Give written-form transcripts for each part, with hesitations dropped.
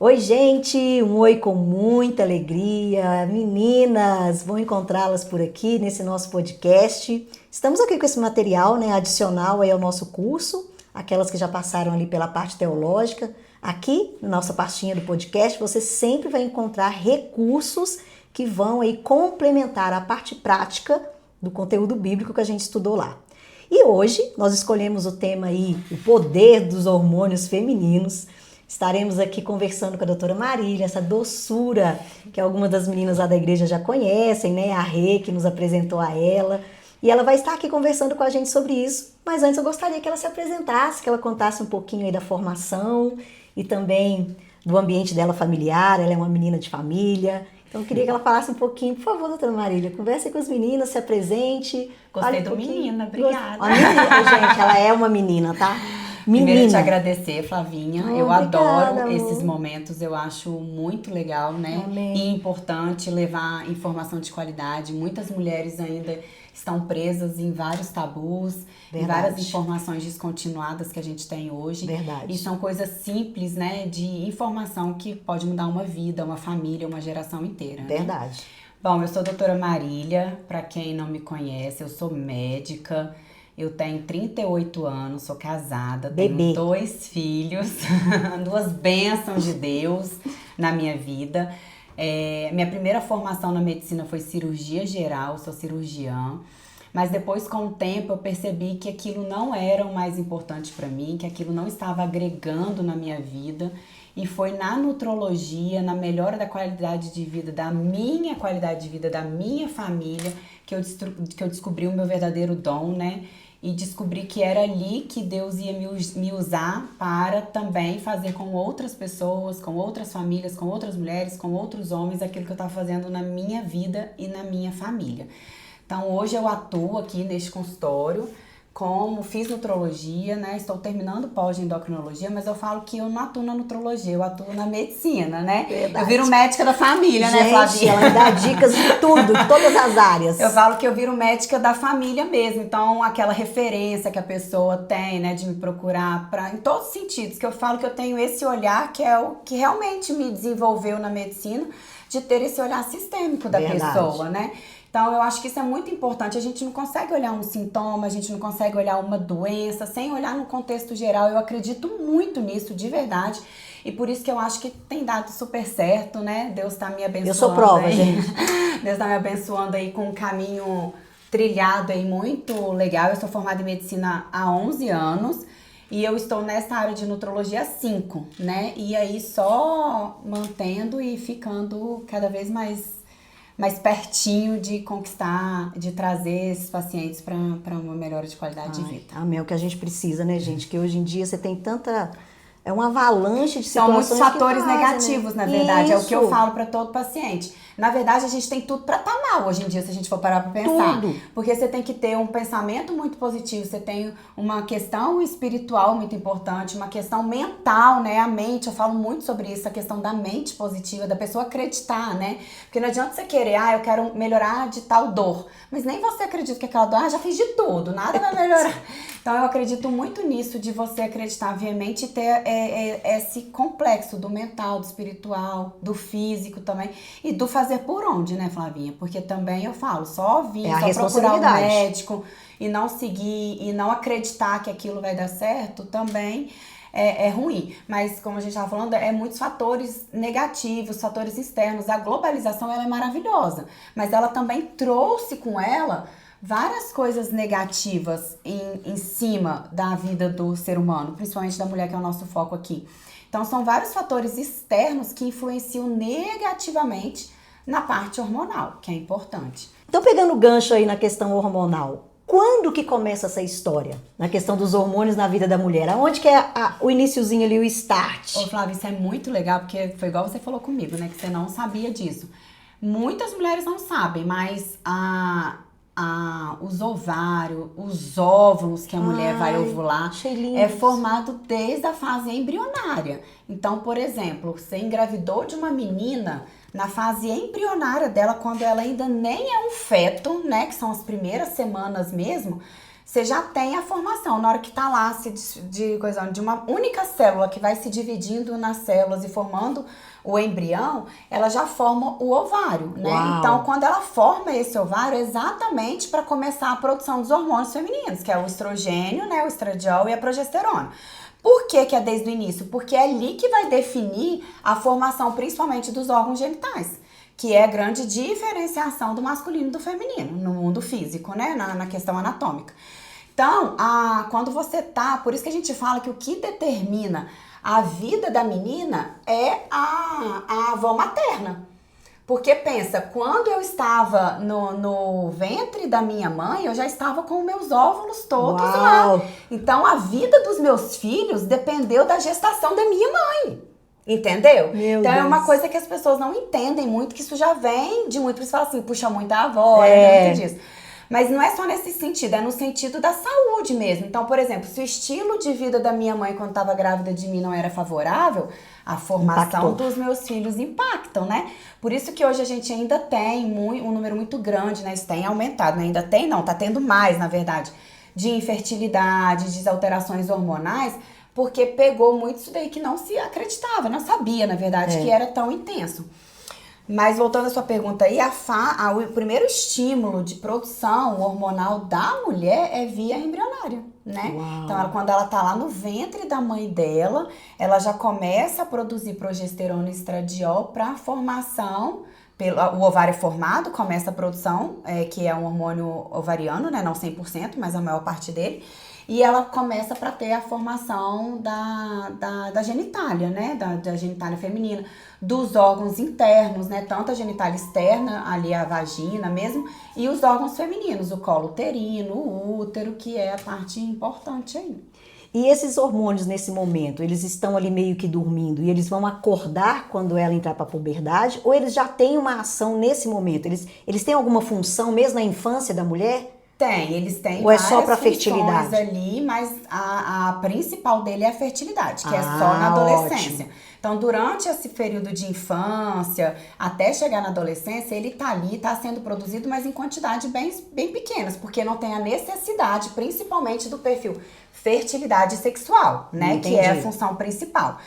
Oi, gente, um oi com muita alegria. Meninas, vão encontrá-las por aqui nesse nosso podcast. Estamos aqui com esse material, adicional aí ao nosso curso, aquelas que já passaram ali pela parte teológica. Aqui, na nossa pastinha do podcast, você sempre vai encontrar recursos que vão aí complementar a parte prática do conteúdo bíblico que a gente estudou lá. E hoje nós escolhemos o tema aí, o poder dos hormônios femininos. Estaremos aqui conversando com a doutora Marília, essa doçura que algumas das meninas lá da igreja já conhecem, né? A Rê, que nos apresentou a ela. E ela vai estar aqui conversando com a gente sobre isso. Mas antes eu gostaria que ela se apresentasse, que ela contasse um pouquinho aí da formação e também do ambiente dela familiar. Ela é uma menina de família. Então eu queria que ela falasse um pouquinho. Por favor, doutora Marília, converse com as meninas, se apresente. Gostei do menina, obrigada. A menina, gente, ela é uma menina, tá? Menina. Primeiro te agradecer, Flavinha. Eu obrigada, adoro amor. esses momentos, eu acho muito legal, né? Amém. E importante levar informação de qualidade. Muitas mulheres ainda estão presas em vários tabus, em várias informações descontinuadas que a gente tem hoje. Verdade. E são coisas simples, né? De informação que pode mudar uma vida, uma família, uma geração inteira. Verdade. Né? Bom, eu sou a doutora Marília, para quem não me conhece, eu sou médica. Eu tenho 38 anos, sou casada, tenho 2 filhos, 2 bênçãos de Deus na minha vida. Minha primeira formação na medicina foi cirurgia geral, sou cirurgiã. Mas depois, com o tempo, eu percebi que aquilo não era o mais importante para mim, que aquilo não estava agregando na minha vida. E foi na nutrologia, na melhora da qualidade de vida, da minha qualidade de vida, da minha família, que eu descobri o meu verdadeiro dom, né? E descobri que era ali que Deus ia me usar para também fazer com outras pessoas, com outras famílias, com outras mulheres, com outros homens, aquilo que eu estava fazendo na minha vida e na minha família. Então hoje eu atuo aqui neste consultório, fiz nutrologia, né? Estou terminando pós-endocrinologia, mas eu falo que eu não atuo na nutrologia, eu atuo na medicina, né? Verdade. Eu viro médica da família, gente, né, Flavinha? Ela dá dicas de tudo, de todas as áreas. Eu falo que eu viro médica da família mesmo, então aquela referência que a pessoa tem, né, de me procurar em todos os sentidos, que eu falo que eu tenho esse olhar que é o que realmente me desenvolveu na medicina, de ter esse olhar sistêmico da pessoa, né? Então, eu acho que isso é muito importante. A gente não consegue olhar um sintoma, a gente não consegue olhar uma doença sem olhar no contexto geral. Eu acredito muito nisso, de verdade. E por isso que eu acho que tem dado super certo, né? Deus tá me abençoando. Eu sou prova, aí. gente. Deus tá me abençoando aí com um caminho trilhado aí muito legal. Eu sou formada em medicina há 11 anos. E eu estou nessa área de nutrologia há 5, né? E aí só mantendo e ficando cada vez mais pertinho de conquistar, de trazer esses pacientes para uma melhora de qualidade de vida. Amém, é o que a gente precisa, né, gente? Que hoje em dia você tem tanta... É uma avalanche de São situações. muitos fatores fazem, negativos, né? na verdade. Isso. É o que eu falo para todo paciente. Na verdade, a gente tem tudo para estar mal hoje em dia, se a gente for parar para pensar. Tudo. Porque você tem que ter um pensamento muito positivo, você tem uma questão espiritual muito importante, uma questão mental, né? A mente, eu falo muito sobre isso, a questão da mente positiva, da pessoa acreditar, né? Porque não adianta você querer, eu quero melhorar de tal dor. Mas nem você acredita que aquela dor, já fiz de tudo, nada vai melhorar. Então eu acredito muito nisso, de você acreditar veemente e ter esse complexo do mental, do espiritual, do físico também. E do fazer por onde, né, Flavinha? Porque também eu falo, só só procurar um médico e não seguir e não acreditar que aquilo vai dar certo também é ruim. Mas como a gente estava falando, muitos fatores negativos, fatores externos. A globalização, ela é maravilhosa, mas ela também trouxe com ela várias coisas negativas em cima da vida do ser humano, principalmente da mulher, que é o nosso foco aqui. Então, são vários fatores externos que influenciam negativamente na parte hormonal, que é importante. Então, pegando o gancho aí na questão hormonal, quando que começa essa história? Na questão dos hormônios na vida da mulher? Aonde que é o iniciozinho ali, o start? Ô, Flávia, isso é muito legal, porque foi igual você falou comigo, né? Que você não sabia disso. Muitas mulheres não sabem, mas os ovários, os óvulos que a mulher vai ovular, é formado desde a fase embrionária. Então, por exemplo, você engravidou de uma menina na fase embrionária dela, quando ela ainda nem é um feto, né, que são as primeiras semanas mesmo, você já tem a formação. Na hora que tá lá de uma única célula que vai se dividindo nas células e formando o embrião, ela já forma o ovário, né? Uau. Então, quando ela forma esse ovário, é exatamente para começar a produção dos hormônios femininos, que é o estrogênio, né, o estradiol e a progesterona. Por que é desde o início? Porque é ali que vai definir a formação, principalmente dos órgãos genitais, que é a grande diferenciação do masculino e do feminino no mundo físico, né, na questão anatômica. Então, quando você tá, por isso que a gente fala que o que determina a vida da menina é a avó materna. Porque pensa, quando eu estava no ventre da minha mãe, eu já estava com meus óvulos todos lá. Então, a vida dos meus filhos dependeu da gestação da minha mãe. Entendeu? Então, é uma coisa que as pessoas não entendem muito, que isso já vem de muito. Por isso fala assim, puxa muito a avó, é muito disso. Mas não é só nesse sentido, é no sentido da saúde mesmo. Então, por exemplo, se o estilo de vida da minha mãe quando estava grávida de mim não era favorável, a formação dos meus filhos impactam, né? Por isso que hoje a gente ainda tem um número muito grande, né? Isso tem aumentado, né? Ainda tem, não, tá tendo mais, na verdade, de infertilidade, de alterações hormonais, porque pegou muito isso daí que não se acreditava, não sabia, na verdade, que era tão intenso. Mas voltando à sua pergunta aí, o primeiro estímulo de produção hormonal da mulher é via embrionária, né? Uau. Então, quando ela tá lá no ventre da mãe dela, ela já começa a produzir progesterona e estradiol para formação. O ovário formado começa a produção, que é um hormônio ovariano, né? Não 100%, mas a maior parte dele. E ela começa para ter a formação da genitália, né? Da genitália feminina, dos órgãos internos, né? Tanto a genitália externa, ali a vagina mesmo, e os órgãos femininos, o colo uterino, o útero, que é a parte importante aí. E esses hormônios nesse momento, eles estão ali meio que dormindo e eles vão acordar quando ela entrar para a puberdade, ou eles já têm uma ação nesse momento? Eles têm alguma função mesmo na infância da mulher? Tem, eles têm ou é só para fertilidade ali, mas a principal dele é a fertilidade, que é só na adolescência. Ótimo. Então, durante esse período de infância, até chegar na adolescência, ele tá ali, tá sendo produzido, mas em quantidade bem pequenas, porque não tem a necessidade, principalmente do perfil fertilidade sexual, né? Entendi. Que é a função principal.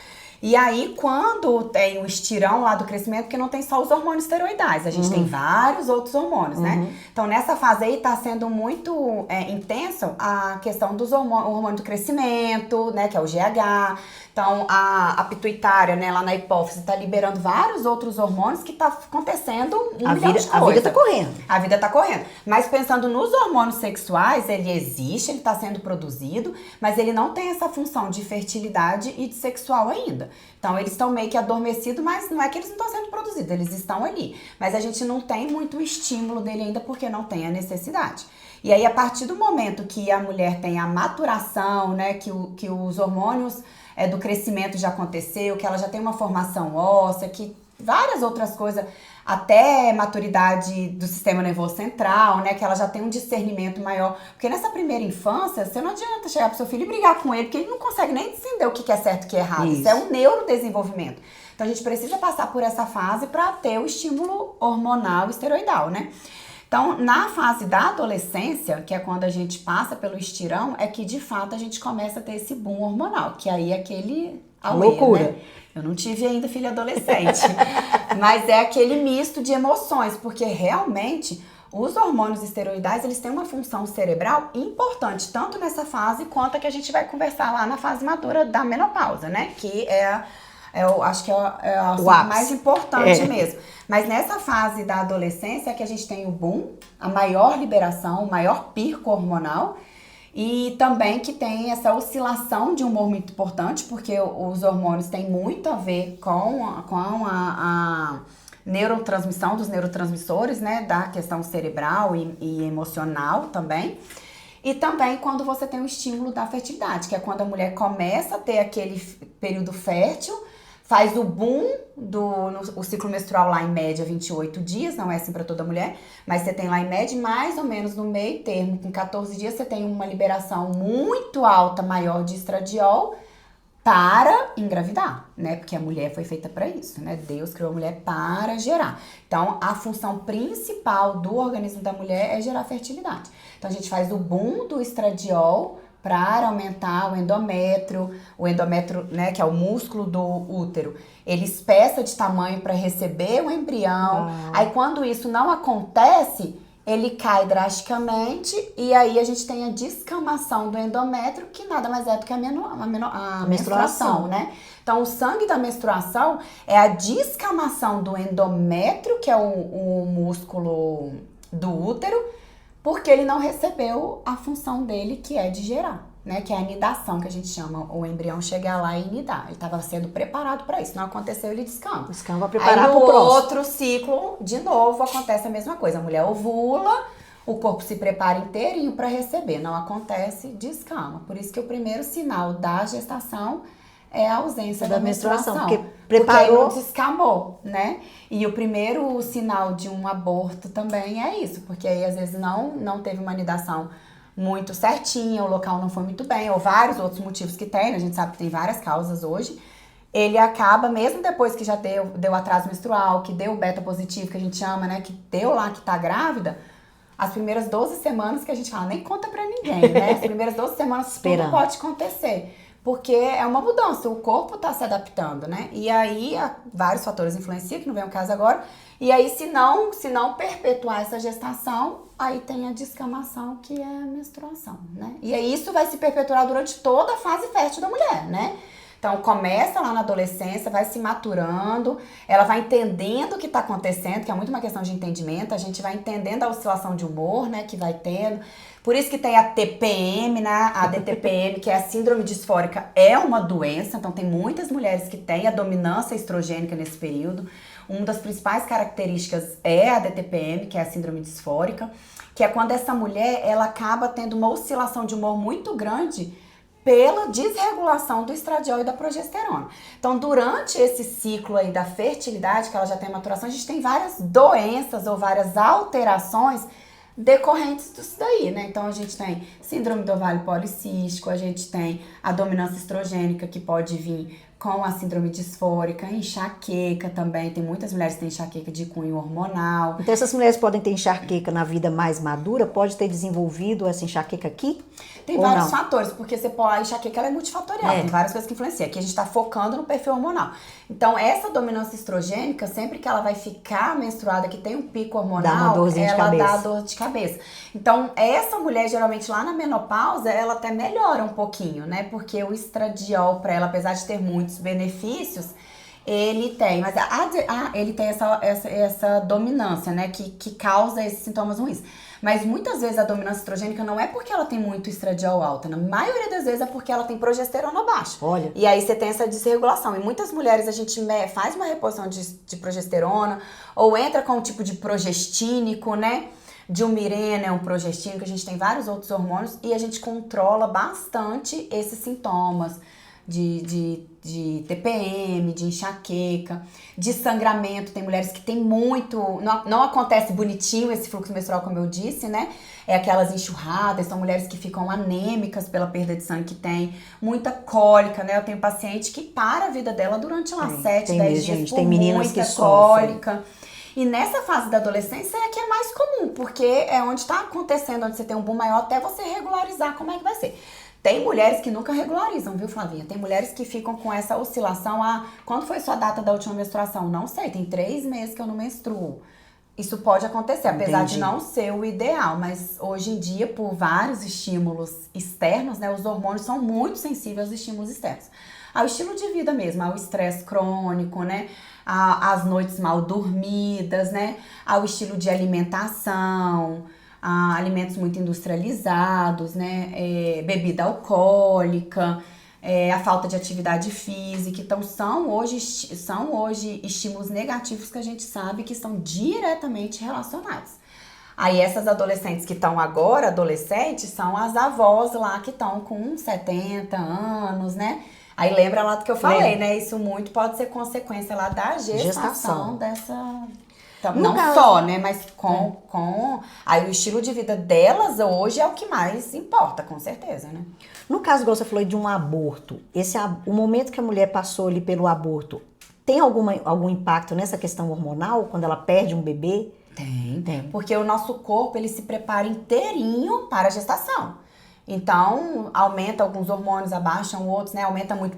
E aí, quando tem o estirão lá do crescimento, porque não tem só os hormônios esteroidais, a gente tem vários outros hormônios, né? Então, nessa fase aí, tá sendo muito intenso a questão dos hormônios do crescimento, né? Que é o GH. Então, a pituitária, né, lá na hipófise, tá liberando vários outros hormônios que tá acontecendo milhão de coisas. A vida tá correndo. A vida tá correndo. Mas pensando nos hormônios sexuais, ele existe, ele tá sendo produzido, mas ele não tem essa função de fertilidade e de sexual ainda. Então, eles estão meio que adormecidos, mas não é que eles não estão sendo produzidos, eles estão ali. Mas a gente não tem muito estímulo dele ainda porque não tem a necessidade. E aí, a partir do momento que a mulher tem a maturação, né, que os hormônios do crescimento já aconteceu, que ela já tem uma formação óssea, que várias outras coisas, até maturidade do sistema nervoso central, né, que ela já tem um discernimento maior. Porque nessa primeira infância, você não adianta chegar pro seu filho e brigar com ele, porque ele não consegue nem entender o que é certo e o que é errado. Isso é um neurodesenvolvimento. Então, a gente precisa passar por essa fase para ter o estímulo hormonal esteroidal, né? Então, na fase da adolescência, que é quando a gente passa pelo estirão, é que de fato a gente começa a ter esse boom hormonal, que aí é aquele loucura, né? Eu não tive ainda filho adolescente, mas é aquele misto de emoções, porque realmente os hormônios esteroidais, eles têm uma função cerebral importante, tanto nessa fase quanto a que a gente vai conversar lá na fase madura da menopausa, né? Que eu acho que é o mais importante mesmo. Mas nessa fase da adolescência é que a gente tem o boom, a maior liberação, o maior pico hormonal, e também que tem essa oscilação de humor muito importante, porque os hormônios têm muito a ver com a neurotransmissão dos neurotransmissores, né, da questão cerebral e emocional também. E também quando você tem o estímulo da fertilidade, que é quando a mulher começa a ter aquele período fértil, faz o boom o ciclo menstrual lá em média 28 dias, não é assim para toda mulher, mas você tem lá em média mais ou menos no meio termo, com 14 dias você tem uma liberação muito alta, maior de estradiol, para engravidar, né? Porque a mulher foi feita para isso, né? Deus criou a mulher para gerar. Então, a função principal do organismo da mulher é gerar fertilidade. Então, a gente faz o boom do estradiol para aumentar o endométrio, né, que é o músculo do útero. Ele espessa de tamanho para receber o embrião. Aí, quando isso não acontece, ele cai drasticamente e aí a gente tem a descamação do endométrio, que nada mais é do que a menstruação, né? Então, o sangue da menstruação é a descamação do endométrio, que é o músculo do útero, porque ele não recebeu a função dele, que é de gerar, né? Que é a anidação, que a gente chama, o embrião chegar lá e nidar. Ele estava sendo preparado para isso. Não aconteceu, ele descama. Descama preparar para o próximo. Aí no outro ciclo, de novo, acontece a mesma coisa. A mulher ovula, o corpo se prepara inteirinho para receber. Não acontece, descama. Por isso que o primeiro sinal da gestação é a ausência da menstruação. Porque preparou... Porque não descamou, né? E o primeiro sinal de um aborto também é isso. Porque aí, às vezes, não teve uma anidação muito certinha, o local não foi muito bem, ou vários outros motivos que tem, né? A gente sabe que tem várias causas hoje. Ele acaba, mesmo depois que já deu atraso menstrual, que deu beta positivo, que a gente chama, né? Que deu lá que tá grávida, as primeiras 12 semanas que a gente fala, nem conta pra ninguém, né? As primeiras 12 semanas tudo pode acontecer. Porque é uma mudança, o corpo tá se adaptando, né? E aí, vários fatores influenciam, que não vem o caso agora. E aí, se não perpetuar essa gestação, aí tem a descamação, que é a menstruação, né? E aí, isso vai se perpetuar durante toda a fase fértil da mulher, né? Então, começa lá na adolescência, vai se maturando, ela vai entendendo o que está acontecendo, que é muito uma questão de entendimento, a gente vai entendendo a oscilação de humor, né, que vai tendo. Por isso que tem a TPM, né, a DTPM, que é a síndrome disfórica, é uma doença, então tem muitas mulheres que têm a dominância estrogênica nesse período. Uma das principais características é a DTPM, que é a síndrome disfórica, que é quando essa mulher, ela acaba tendo uma oscilação de humor muito grande pela desregulação do estradiol e da progesterona. Então, durante esse ciclo aí da fertilidade, que ela já tem maturação, a gente tem várias doenças ou várias alterações decorrentes disso daí, né? Então, a gente tem síndrome do ovário policístico, a gente tem a dominância estrogênica, que pode vir com a síndrome disfórica, enxaqueca também. Tem muitas mulheres que têm enxaqueca de cunho hormonal. Então, essas mulheres podem ter enxaqueca na vida mais madura? Pode ter desenvolvido essa enxaqueca aqui? Tem vários fatores, porque a enxaqueca ela é multifatorial, tem várias coisas que influenciam. Aqui a gente está focando no perfil hormonal. Então, essa dominância estrogênica, sempre que ela vai ficar menstruada, que tem um pico hormonal, ela dá dor de cabeça. Então, essa mulher, geralmente, lá na menopausa, ela até melhora um pouquinho, né? Porque o estradiol, para ela, apesar de ter muitos benefícios, ele tem, mas ele tem essa dominância, né? Que causa esses sintomas ruins. Mas muitas vezes a dominância estrogênica não é porque ela tem muito estradiol alta. Na maioria das vezes é porque ela tem progesterona baixa. Olha. E aí você tem essa desregulação. Em muitas mulheres a gente faz uma reposição de progesterona ou entra com um tipo de progestínico, né? Dilmirena é um progestínico, a gente tem vários outros hormônios e a gente controla bastante esses sintomas de TPM, de enxaqueca, de sangramento. Tem mulheres que tem muito... Não acontece bonitinho esse fluxo menstrual, como eu disse, né? É aquelas enxurradas, são mulheres que ficam anêmicas pela perda de sangue, que tem muita cólica, né? Eu tenho paciente que para a vida dela durante lá 7, 10 dias por tem meninas muita que cólica. sofrem. E nessa fase da adolescência é que é mais comum, porque é onde está acontecendo, onde você tem um boom maior, até você regularizar como é que vai ser. Tem mulheres que nunca regularizam, viu, Flavinha? Tem mulheres que ficam com essa oscilação. Quando foi sua data da última menstruação? Não sei, tem 3 meses que eu não menstruo. Isso pode acontecer, apesar de não ser o ideal. Mas hoje em dia, por vários estímulos externos, né, os hormônios são muito sensíveis aos estímulos externos. Ao estilo de vida mesmo, ao estresse crônico, né? Às noites mal dormidas, né? Ao estilo de alimentação, a alimentos muito industrializados, né? Bebida alcoólica, a falta de atividade física. Então, são hoje estímulos negativos que a gente sabe que estão diretamente relacionados. Aí essas adolescentes que estão agora, adolescentes, são as avós lá que estão com 70 anos, né? Aí lembra lá do que eu falei, né? Isso muito pode ser consequência lá da gestação Então, não só, né? Mas com... Aí o estilo de vida delas hoje é o que mais importa, com certeza, né? No caso, igual você falou de um aborto, o momento que a mulher passou ali pelo aborto, tem algum impacto nessa questão hormonal, quando ela perde um bebê? Tem. Porque o nosso corpo, ele se prepara inteirinho para a gestação. Então, aumenta alguns hormônios, abaixam outros, né? Aumenta muito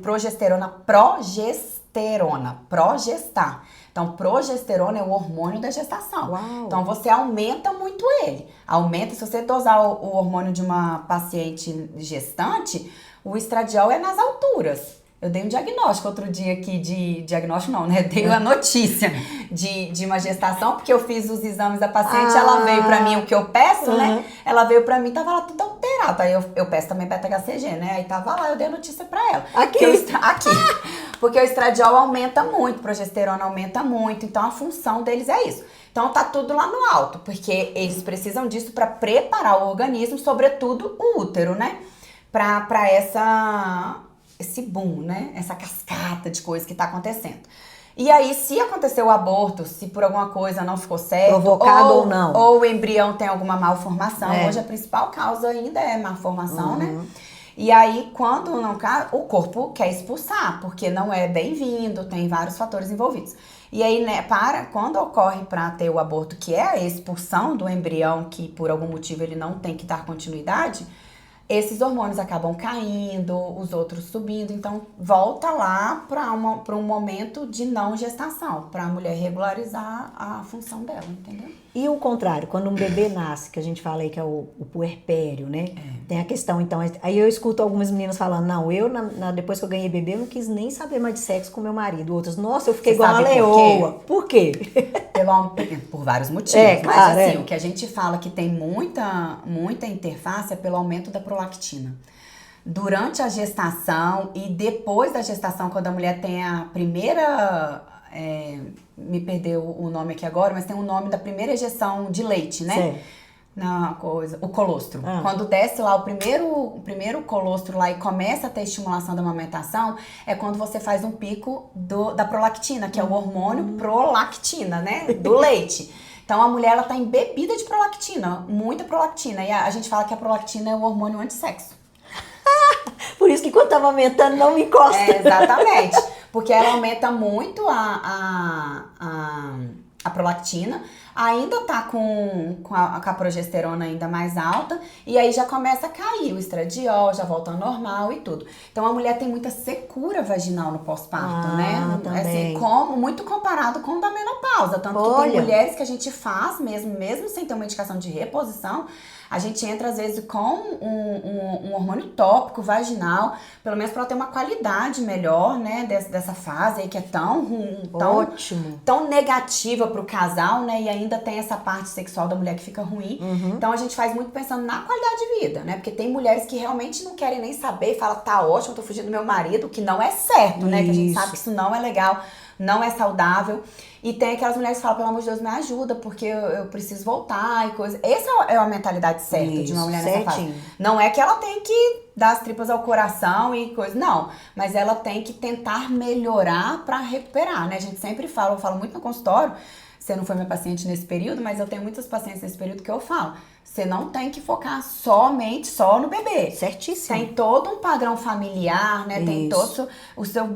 progestar. Então, progesterona é o hormônio da gestação. Uau. Então, você aumenta muito ele. Aumenta, se você dosar o hormônio de uma paciente gestante, o estradiol é nas alturas. Eu dei um diagnóstico outro dia aqui diagnóstico não, né? Dei uma notícia de uma gestação, porque eu fiz os exames da paciente, ela veio pra mim, o que eu peço, né? Ela veio pra mim, tava lá tudo alterado. Aí eu peço também beta-HCG, né? Aí tava lá, eu dei a notícia pra ela. Aqui. Porque o estradiol aumenta muito, progesterona aumenta muito, então a função deles é isso. Então tá tudo lá no alto, porque eles precisam disso pra preparar o organismo, sobretudo o útero, né? Pra esse boom, né? Essa cascata de coisas que tá acontecendo. E aí, se aconteceu o aborto, se por alguma coisa não ficou certo... Provocado ou não. Ou o embrião tem alguma malformação. Hoje a principal causa ainda é malformação, né? E aí, quando não... O corpo quer expulsar, porque não é bem-vindo, tem vários fatores envolvidos. E aí, né, quando ocorre para ter o aborto, que é a expulsão do embrião, que por algum motivo ele não tem que dar continuidade... Esses hormônios acabam caindo, os outros subindo, então volta lá para um momento de não gestação, para a mulher regularizar a função dela, entendeu? E o contrário, quando um bebê nasce, que a gente fala aí que é o puerpério, né? Tem a questão, então, aí eu escuto algumas meninas falando, não, depois que eu ganhei bebê, eu não quis nem saber mais de sexo com meu marido. Outras, nossa, eu fiquei igual uma leoa. Por quê? Por vários motivos, claro, mas assim, o que a gente fala que tem muita interface é pelo aumento da prolactina. Durante a gestação e depois da gestação, quando a mulher tem a primeira... me perdeu o nome aqui agora, mas tem o nome da primeira injeção de leite, né? Certo. O colostro. Quando desce lá o primeiro colostro lá e começa a ter estimulação da amamentação, é quando você faz um pico da prolactina, que é o hormônio prolactina, né? Do leite. Então a mulher, ela tá embebida de prolactina, muita prolactina. E a gente fala que a prolactina é o hormônio antissexo. Por isso que quando tá amamentando, não me encosta. Exatamente. Porque ela aumenta muito a prolactina, ainda tá com a progesterona ainda mais alta, e aí já começa a cair o estradiol, já volta ao normal e tudo. Então a mulher tem muita secura vaginal no pós-parto, né? Também. Assim, muito comparado com o da menopausa. Tanto que tem mulheres que a gente faz mesmo sem ter uma indicação de reposição, a gente entra às vezes com um hormônio tópico vaginal, pelo menos para ter uma qualidade melhor, né, dessa fase aí que é tão negativa pro casal, né, e ainda tem essa parte sexual da mulher que fica ruim. Então a gente faz muito pensando na qualidade de vida, né, porque tem mulheres que realmente não querem nem saber e falam, tá ótimo, eu tô fugindo do meu marido, que não é certo, né, que a gente sabe que isso não é legal, não é saudável. E tem aquelas mulheres que falam, pelo amor de Deus, me ajuda, porque eu preciso voltar e coisa. Essa é a mentalidade certa de uma mulher nessa fase. Não é que ela tem que dar as tripas ao coração e coisa, não. Mas ela tem que tentar melhorar para recuperar, né? A gente sempre fala, eu falo muito no consultório, você não foi minha paciente nesse período, mas eu tenho muitas pacientes nesse período que eu falo, você não tem que focar somente no bebê. Certíssimo. Tem todo um padrão familiar, né? Isso. Tem todo...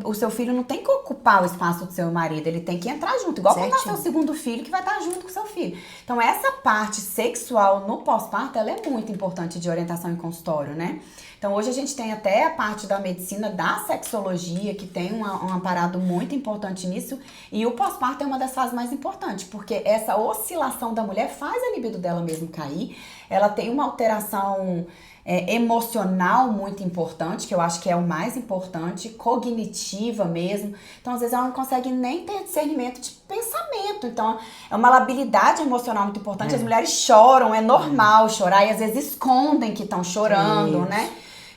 O seu filho não tem que ocupar o espaço do seu marido, ele tem que entrar junto. Igual quando nascer o segundo filho, que vai estar junto com o seu filho. Então, essa parte sexual no pós-parto, ela é muito importante de orientação em consultório, né? Então, hoje a gente tem até a parte da medicina da sexologia, que tem um aparato muito importante nisso. E o pós-parto é uma das fases mais importantes, porque essa oscilação da mulher faz a libido dela mesmo cair. Ela tem uma alteração emocional muito importante, que eu acho que é o mais importante, cognitiva mesmo. Então, às vezes, ela não consegue nem ter discernimento de pensamento. Então, é uma labilidade emocional muito importante. As mulheres choram, é normal chorar, e às vezes escondem que estão chorando, né?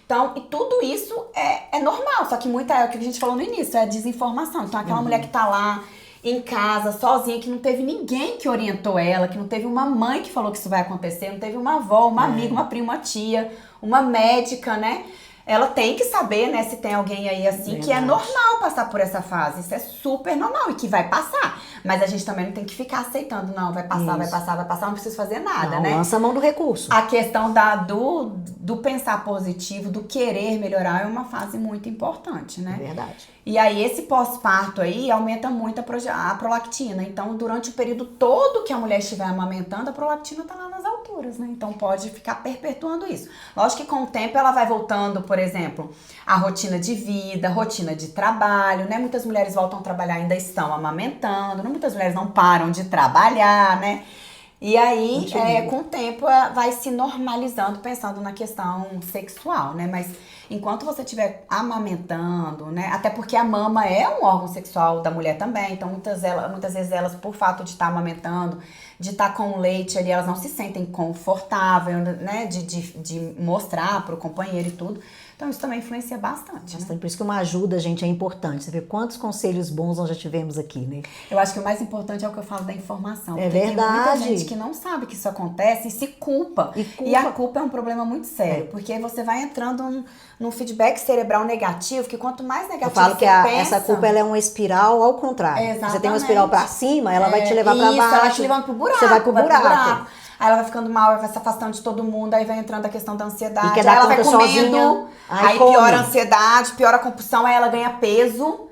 Então, e tudo isso é normal, só que é o que a gente falou no início, é a desinformação. Então, aquela mulher que tá lá em casa, sozinha, que não teve ninguém que orientou ela, que não teve uma mãe que falou que isso vai acontecer, não teve uma avó, uma amiga, uma prima, uma tia, uma médica, né? ela tem que saber, né, se tem alguém aí assim, que é normal passar por essa fase. Isso é super normal e que vai passar. Mas a gente também não tem que ficar aceitando, não, vai passar, vai passar, vai passar, não precisa fazer nada, não, né? Lança a mão do recurso. A questão do pensar positivo, do querer melhorar é uma fase muito importante, né? Verdade. E aí esse pós-parto aí aumenta muito a prolactina. Então, durante o período todo que a mulher estiver amamentando, a prolactina tá lá nas alturas, né? Então pode ficar perpetuando isso. Lógico que com o tempo ela vai voltando, por exemplo, a rotina de vida, rotina de trabalho, né? Muitas mulheres voltam a trabalhar, ainda estão amamentando, né? Muitas mulheres não param de trabalhar, né? E aí, com o tempo, vai se normalizando, pensando na questão sexual, né? Mas enquanto você estiver amamentando, né? Até porque a mama é um órgão sexual da mulher também. Então, muitas vezes elas, por fato de estar amamentando, de estar com o leite ali, elas não se sentem confortáveis, né? De mostrar pro companheiro e tudo. Então, isso também influencia bastante, né? Por isso que uma ajuda, gente, é importante. Você vê quantos conselhos bons nós já tivemos aqui, né? Eu acho que o mais importante é o que eu falo da informação. É porque verdade. Tem muita gente que não sabe que isso acontece e se culpa. E a culpa é um problema muito sério. Porque você vai entrando num feedback cerebral negativo, que quanto mais negativo eu falo você que pensa... essa culpa ela é uma espiral ao contrário. Exatamente. Você tem uma espiral pra cima, ela vai te levar pra baixo. Ela vai te levando pro buraco. Você vai pro buraco. Aí ela vai ficando mal, vai se afastando de todo mundo, aí vai entrando a questão da ansiedade. E quer aí dar ela vai conta comendo, sozinha, aí piora a ansiedade, piora a compulsão, aí ela ganha peso.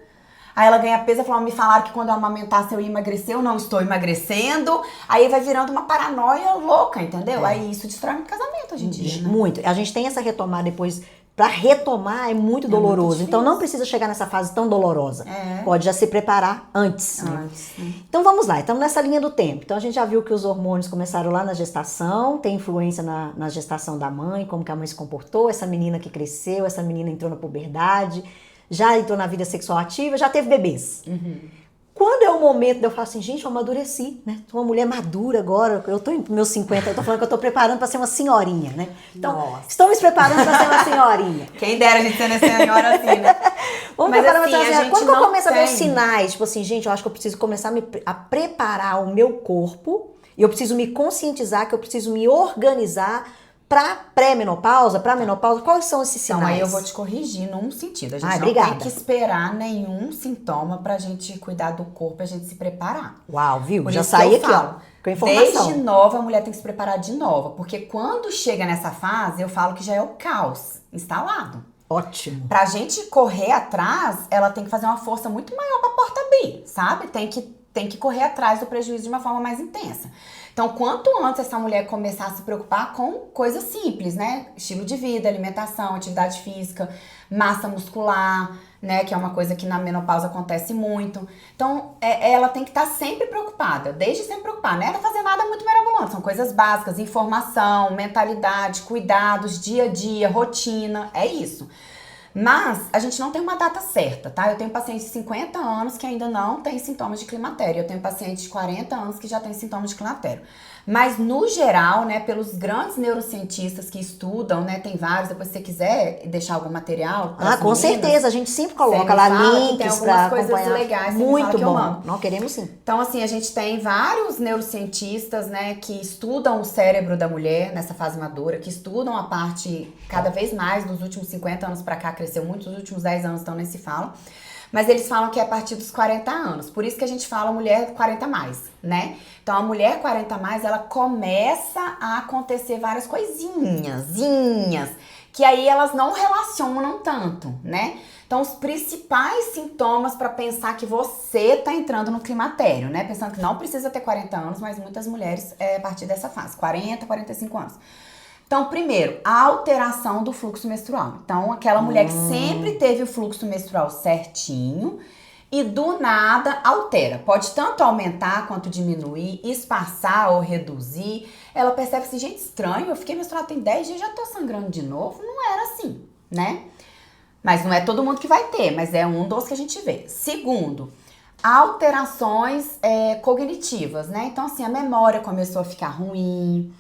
Aí ela ganha peso, me falaram que quando eu amamentasse eu ia emagrecer, eu não estou emagrecendo. Aí vai virando uma paranoia louca, entendeu? Aí isso destrói muito casamento hoje em dia, né? Muito. A gente tem essa retomada depois. Pra retomar é muito doloroso. Muito então não precisa chegar nessa fase tão dolorosa. Pode já se preparar antes. Né? Então vamos lá, estamos nessa linha do tempo. Então a gente já viu que os hormônios começaram lá na gestação, tem influência na gestação da mãe, como que a mãe se comportou, essa menina que cresceu, essa menina entrou na puberdade, já entrou na vida sexual ativa, já teve bebês. Quando é o momento de eu falar assim, gente, eu amadureci, né? Sou uma mulher madura agora, eu tô em meus 50, eu tô falando que eu tô preparando pra ser uma senhorinha, né? Então, estamos preparando pra ser uma senhorinha. Quem dera a gente ser uma senhora assim, né? Vamos preparar pra ser uma senhora. Quando eu começo a ver os sinais, tipo assim, gente, eu acho que eu preciso começar a preparar o meu corpo, e eu preciso me conscientizar, que eu preciso me organizar pra pré-menopausa, pra menopausa, quais são esses sinais? Então, aí eu vou te corrigir num sentido. A gente não obrigada. tem que esperar nenhum sintoma pra gente cuidar do corpo, pra gente se preparar. Uau, viu? Por já isso saí que aqui, falo, ó, com informação. Desde nova, a mulher tem que se preparar de nova, porque quando chega nessa fase, eu falo que já é o caos instalado. Ótimo. Pra gente correr atrás, ela tem que fazer uma força muito maior pra porta abrir, sabe? Tem que correr atrás do prejuízo de uma forma mais intensa. Então, quanto antes essa mulher começar a se preocupar com coisas simples, né? Estilo de vida, alimentação, atividade física, massa muscular, né? Que é uma coisa que na menopausa acontece muito. Então, ela tem que estar sempre preocupada, desde sempre preocupada. Não é fazer nada muito mirabolante, são coisas básicas, informação, mentalidade, cuidados, dia a dia, rotina, é isso. Mas a gente não tem uma data certa, tá? Eu tenho pacientes de 50 anos que ainda não tem sintomas de climatério. Eu tenho pacientes de 40 anos que já têm sintomas de climatério. Mas, no geral, né, pelos grandes neurocientistas que estudam, né, tem vários, depois se você quiser deixar algum material. Com certeza, a gente sempre coloca lá links para acompanhar. Legais, muito bom. Que não queremos sim. Então, assim, a gente tem vários neurocientistas, né, que estudam o cérebro da mulher nessa fase madura, que estudam a parte cada vez mais dos últimos 50 anos para cá, cresceu muito, os últimos 10 anos então nem se fala. Mas eles falam que é a partir dos 40 anos. Por isso que a gente fala mulher 40 mais, né? Então, a mulher 40 mais, ela começa a acontecer várias coisinhas, que aí elas não relacionam tanto, né? Então, os principais sintomas para pensar que você tá entrando no climatério, né? Pensando que não precisa ter 40 anos, mas muitas mulheres a partir dessa fase, 40, 45 anos. Então, primeiro, a alteração do fluxo menstrual. Então, aquela mulher que sempre teve o fluxo menstrual certinho e do nada altera. Pode tanto aumentar quanto diminuir, espaçar ou reduzir. Ela percebe assim, gente, estranho, eu fiquei menstruada tem 10 dias, já tô sangrando de novo. Não era assim, né? Mas não é todo mundo que vai ter, mas é um dos que a gente vê. Segundo, alterações cognitivas, né? Então, assim, a memória começou a ficar ruim.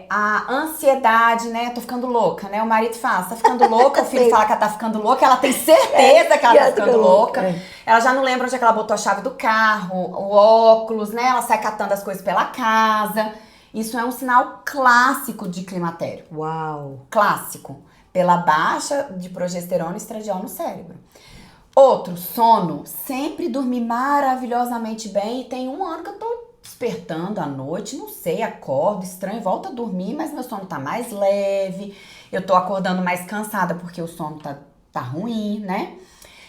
A ansiedade, né? Tô ficando louca, né? O marido fala, tá ficando louca, o filho fala que ela tá ficando louca, ela tem certeza que ela tá ficando louca. Ela já não lembra onde é que ela botou a chave do carro, o óculos, né? Ela sai catando as coisas pela casa. Isso é um sinal clássico de climatério. Uau! Clássico. pela baixa de progesterona e estradiol no cérebro. Outro, sono. Sempre dormi maravilhosamente bem e tem 1 ano que eu tô despertando à noite, não sei, acordo estranho, volto a dormir, mas meu sono tá mais leve, eu tô acordando mais cansada porque o sono tá ruim, né?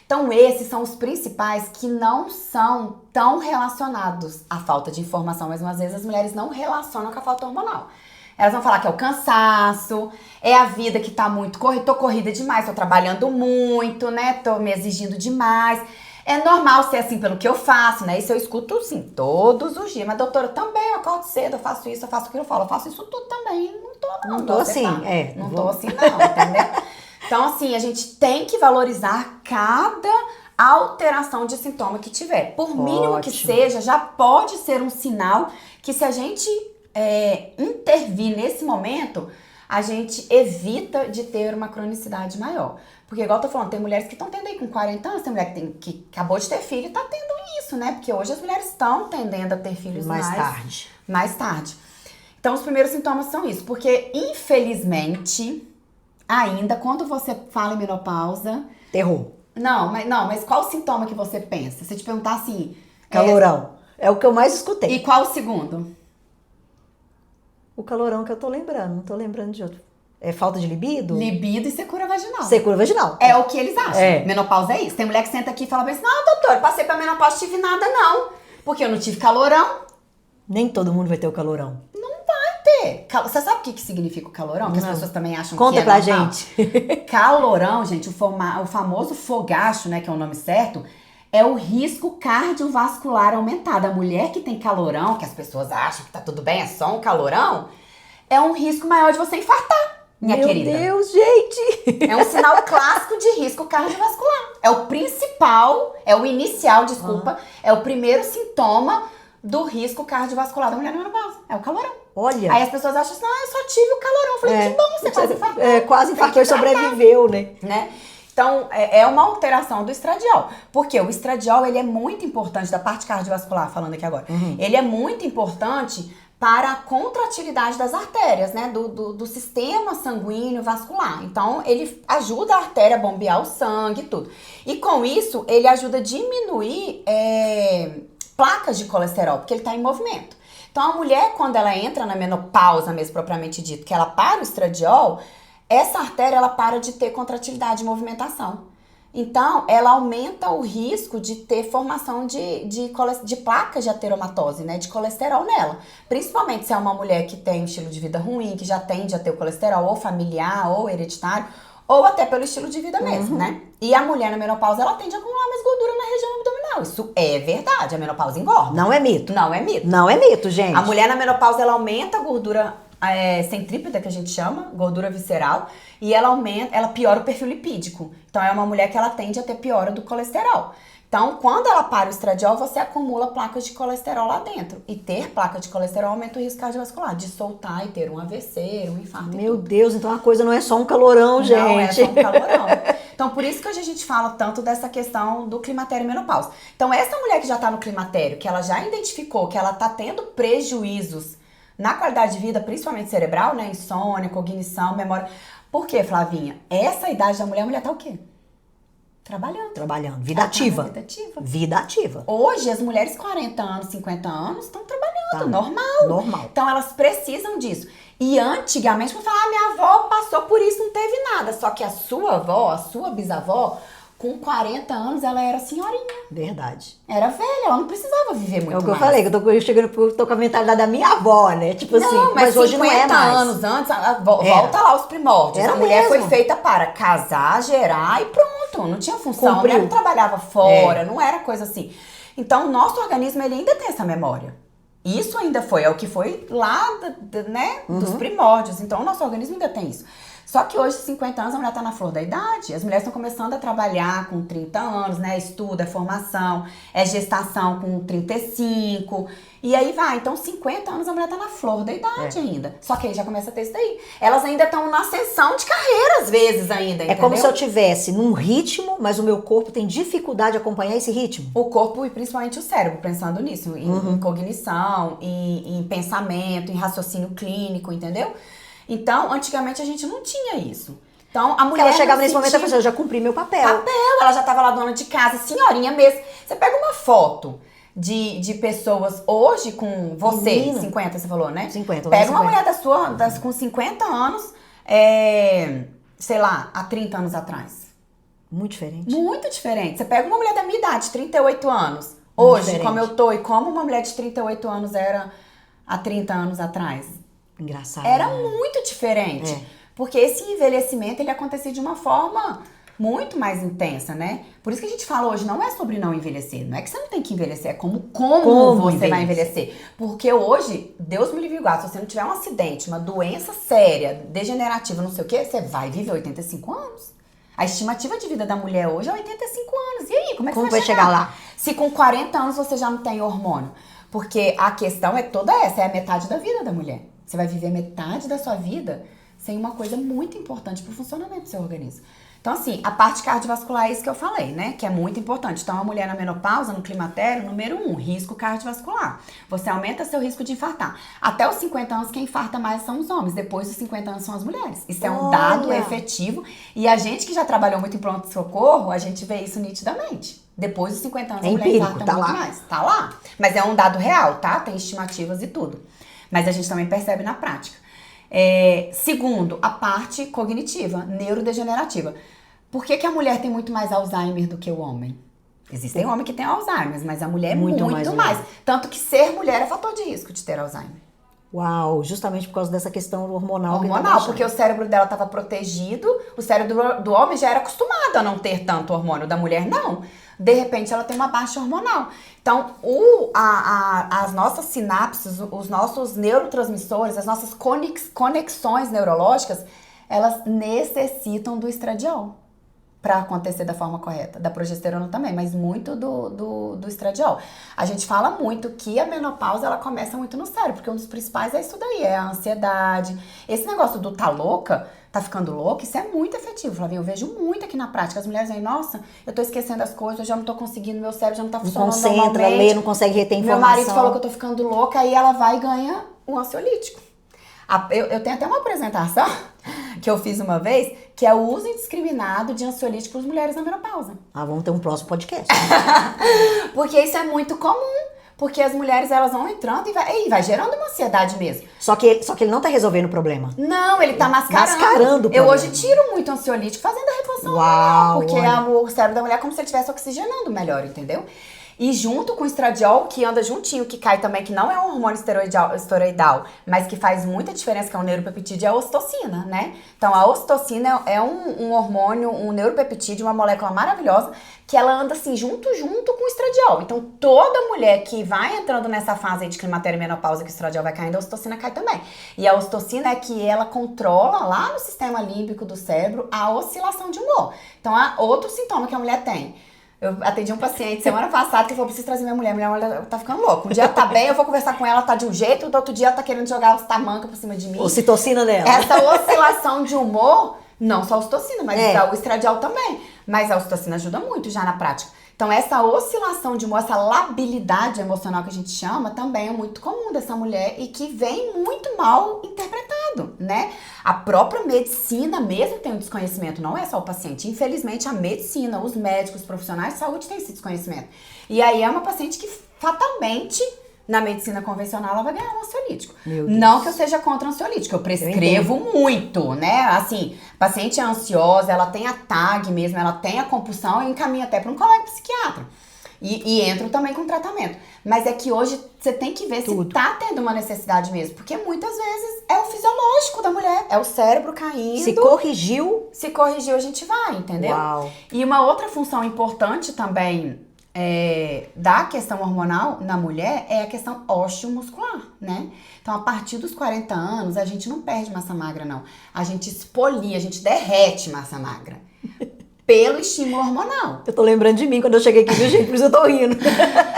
Então esses são os principais que não são tão relacionados à falta de informação, mas às vezes as mulheres não relacionam com a falta hormonal. Elas vão falar que é o cansaço, é a vida que tá muito corrida, tô corrida demais, tô trabalhando muito, né? Tô me exigindo demais. É normal ser assim pelo que eu faço, né? Isso eu escuto, sim, todos os dias. Mas, doutora, também eu acordo cedo, eu faço isso, eu faço aquilo, eu falo, eu faço isso tudo também. Não tô assim, não tô assim não, entendeu? Então, assim, a gente tem que valorizar cada alteração de sintoma que tiver. Por mínimo que seja, já pode ser um sinal que se a gente intervir nesse momento, a gente evita de ter uma cronicidade maior. Porque, igual eu tô falando, tem mulheres que estão tendo aí com 40 anos, tem mulher que acabou de ter filho e tá tendo isso, né? Porque hoje as mulheres estão tendendo a ter filhos mais tarde. Então, os primeiros sintomas são isso. Porque, infelizmente, ainda, quando você fala em menopausa... Terror. Não, mas qual o sintoma que você pensa? Se eu te perguntar assim... Calorão. É o que eu mais escutei. E qual o segundo? O calorão que eu tô lembrando, não tô lembrando de outro. É falta de libido? Libido e secura vaginal. Secura vaginal. É o que eles acham. Menopausa é isso. Tem mulher que senta aqui e fala assim, não, doutor, eu passei pra menopausa, não tive nada não. Porque eu não tive calorão. Nem todo mundo vai ter o calorão. Não vai ter. Você sabe o que significa o calorão? Que as pessoas também acham Conta que é pra normal? gente. Calorão, gente, o famoso fogacho, né, que é o nome certo, é o risco cardiovascular aumentado. A mulher que tem calorão, que as pessoas acham que tá tudo bem, é só um calorão, é um risco maior de você infartar. Minha querida. Meu Deus, gente! É um sinal clássico de risco cardiovascular. É o principal, é o inicial, desculpa, é o primeiro sintoma do risco cardiovascular da mulher na menopausa. É o calorão. Olha. Aí as pessoas acham assim, eu só tive o calorão. Eu falei, que bom, você quase infartou. Quase infartou e sobreviveu, né? Então, é uma alteração do estradiol. Porque o estradiol, ele é muito importante, da parte cardiovascular, falando aqui agora. Ele é muito importante para a contratilidade das artérias, né, do sistema sanguíneo vascular. Então, ele ajuda a artéria a bombear o sangue e tudo. E com isso, ele ajuda a diminuir placas de colesterol, porque ele está em movimento. Então, a mulher, quando ela entra na menopausa, mesmo propriamente dito, que ela para o estradiol, essa artéria, ela para de ter contratilidade e movimentação. Então, ela aumenta o risco de ter formação de placas de ateromatose, né? De colesterol nela. Principalmente se é uma mulher que tem um estilo de vida ruim, que já tende a ter o colesterol ou familiar ou hereditário, ou até pelo estilo de vida mesmo, né? E a mulher na menopausa, ela tende a acumular mais gordura na região abdominal. Isso é verdade, a menopausa engorda. Não é mito. Não é mito. Não é mito, gente. A mulher na menopausa, ela aumenta a gordura centrípeta, que a gente chama, gordura visceral, e ela piora o perfil lipídico. Então é uma mulher que ela tende a ter piora do colesterol. Então, quando ela para o estradiol, você acumula placas de colesterol lá dentro. E ter placa de colesterol aumenta o risco cardiovascular, de soltar e ter um AVC, um infarto. Meu Deus, então a coisa não é só um calorão, gente. Não é só um calorão. Então, por isso que hoje a gente fala tanto dessa questão do climatério e menopausa. Então, essa mulher que já tá no climatério, que ela já identificou que ela tá tendo prejuízos na qualidade de vida, principalmente cerebral, né? Insônia, cognição, memória. Por quê, Flavinha? Essa idade da mulher, a mulher tá o quê? Trabalhando. Vida ativa. Vida ativa. Vida ativa. Hoje, as mulheres 40 anos, 50 anos, estão trabalhando. Normal. Então, elas precisam disso. E antigamente, vamos falar, minha avó passou por isso, não teve nada. Só que a sua avó, a sua bisavó, com 40 anos, ela era senhorinha. Verdade. Era velha, ela não precisava viver muito mais. É o que eu falei, que eu tô com a mentalidade da minha avó, né? Tipo não, assim, mas hoje não é mais. 50 anos antes, volta lá os primórdios. Era a mulher mesmo. foi feita para casar, gerar e pronto. Não tinha função, Cumpriu. A mulher não trabalhava fora, não era coisa assim. Então, o nosso organismo, ele ainda tem essa memória. Isso ainda é o que foi lá, né, dos primórdios. Então, o nosso organismo ainda tem isso. Só que hoje, 50 anos, a mulher tá na flor da idade. As mulheres estão começando a trabalhar com 30 anos, né? Estudo, é formação, é gestação com 35. E aí vai. Então, 50 anos, a mulher tá na flor da idade ainda. Só que aí já começa a ter isso daí. Elas ainda estão na ascensão de carreira, às vezes, ainda, entendeu? É como se eu tivesse num ritmo, mas o meu corpo tem dificuldade de acompanhar esse ritmo. O corpo e principalmente o cérebro, pensando nisso. Em cognição, em pensamento, em raciocínio clínico, entendeu? Então, antigamente a gente não tinha isso. Então, a Porque mulher ela chegava não nesse momento e sentia falava assim, eu já cumpri meu papel. ela já tava lá dona de casa, senhorinha mesmo. Você pega uma foto de pessoas hoje com você, Menino. 50, você falou, né? 50, Pega uma 50. mulher com 50 anos, sei lá, há 30 anos atrás. Muito diferente. Muito diferente. Você pega uma mulher da minha idade, 38 anos, hoje, diferente. como eu tô, e como uma mulher de 38 anos era há 30 anos atrás. Engraçado. Era né? muito diferente. É. Porque esse envelhecimento, ele acontecia de uma forma muito mais intensa, né? Por isso que a gente fala hoje, não é sobre não envelhecer. Não é que você não tem que envelhecer, é como você vai envelhecer. Porque hoje, Deus me livre e guarde, se você não tiver um acidente, uma doença séria, degenerativa, não sei o quê, você vai viver 85 anos. A estimativa de vida da mulher hoje é 85 anos. E aí, como é que Como você vai vai chegar lá? Se com 40 anos você já não tem hormônio? Porque a questão é toda essa, é a metade da vida da mulher. Você vai viver metade da sua vida sem uma coisa muito importante para o funcionamento do seu organismo. Então, assim, a parte cardiovascular é isso que eu falei, né? Que é muito importante. Então, a mulher na menopausa, no climatério, número 1, risco cardiovascular. Você aumenta seu risco de infartar. Até os 50 anos, quem infarta mais são os homens. Depois dos 50 anos, são as mulheres. Isso é um dado efetivo. E a gente que já trabalhou muito em pronto-socorro, a gente vê isso nitidamente. Depois dos 50 anos, a mulher infarta muito mais. Tá lá. Mas é um dado real, tá? Tem estimativas e tudo. Mas a gente também percebe na prática. Segundo, a parte cognitiva, neurodegenerativa. Por que a mulher tem muito mais Alzheimer do que o homem? Existem homens que têm Alzheimer, mas a mulher é muito mais. Tanto que ser mulher é fator de risco de ter Alzheimer. Uau, justamente por causa dessa questão hormonal. Porque o cérebro dela estava protegido, o cérebro do homem já era acostumado a não ter tanto hormônio, da mulher não. De repente ela tem uma baixa hormonal. Então, as nossas sinapses, os nossos neurotransmissores, as nossas conexões neurológicas, elas necessitam do estradiol para acontecer da forma correta, da progesterona também, mas muito do estradiol. A gente fala muito que a menopausa, ela começa muito no cérebro, porque um dos principais é isso daí, é a ansiedade. Esse negócio do tá louca, tá ficando louca, isso é muito efetivo, Flavinha. Eu vejo muito aqui na prática. As mulheres dizem, nossa, eu tô esquecendo as coisas, eu já não tô conseguindo, meu cérebro já não tá funcionando normalmente. Não concentra, lê, não consegue reter informação. Meu marido falou que eu tô ficando louca, aí ela vai e ganha um ansiolítico. Eu tenho até uma apresentação que eu fiz uma vez, que é o uso indiscriminado de ansiolítico para mulheres na menopausa. Vamos ter um próximo podcast. Porque isso é muito comum. Porque as mulheres, elas vão entrando e vai gerando uma ansiedade mesmo. Só que ele não tá resolvendo o problema. Não, ele tá mascarando. Eu hoje tiro muito ansiolítico fazendo a reposição hormonal, porque o cérebro da mulher é como se ele estivesse oxigenando melhor, entendeu? E junto com o estradiol, que anda juntinho, que cai também, que não é um hormônio esteroidal, mas que faz muita diferença, que é um neuropeptídeo, é a ocitocina, né? Então, a ocitocina é um hormônio, um neuropeptídeo, uma molécula maravilhosa, que ela anda assim, junto com o estradiol. Então, toda mulher que vai entrando nessa fase aí de climatério e menopausa, que o estradiol vai caindo, a ocitocina cai também. E a ocitocina é que ela controla lá no sistema límbico do cérebro a oscilação de humor. Então, há outro sintoma que a mulher tem. Eu atendi um paciente semana passada que falou, preciso trazer minha mulher tá ficando louca. Um dia ela tá bem, eu vou conversar com ela, tá de um jeito, do outro dia ela tá querendo jogar os tamanca por cima de mim. Ocitocina dela. Essa oscilação de humor, não só a ocitocina, mas o estradiol também. Mas a ocitocina ajuda muito já na prática. Então, essa oscilação de humor, essa labilidade emocional que a gente chama, também é muito comum dessa mulher e que vem muito mal interpretado, né? A própria medicina mesmo tem um desconhecimento, não é só o paciente. Infelizmente, a medicina, os médicos, os profissionais de saúde têm esse desconhecimento. E aí é uma paciente que fatalmente, na medicina convencional, ela vai ganhar um ansiolítico. Não que eu seja contra ansiolítico, eu prescrevo muito, né? Assim, a paciente é ansiosa, ela tem a TAG mesmo, ela tem a compulsão e encaminha até para um colega psiquiatra. E entram também com tratamento. Mas é que hoje você tem que ver se tá tendo uma necessidade mesmo. Porque muitas vezes é o fisiológico da mulher, é o cérebro caindo. Se corrigiu, a gente vai, entendeu? Uau. E uma outra função importante também da questão hormonal na mulher é a questão osteomuscular, né? Então, a partir dos 40 anos, a gente não perde massa magra, não. A gente expolia, a gente derrete massa magra. Pelo estímulo hormonal. Eu tô lembrando de mim quando eu cheguei aqui, viu, gente? Por isso eu tô rindo.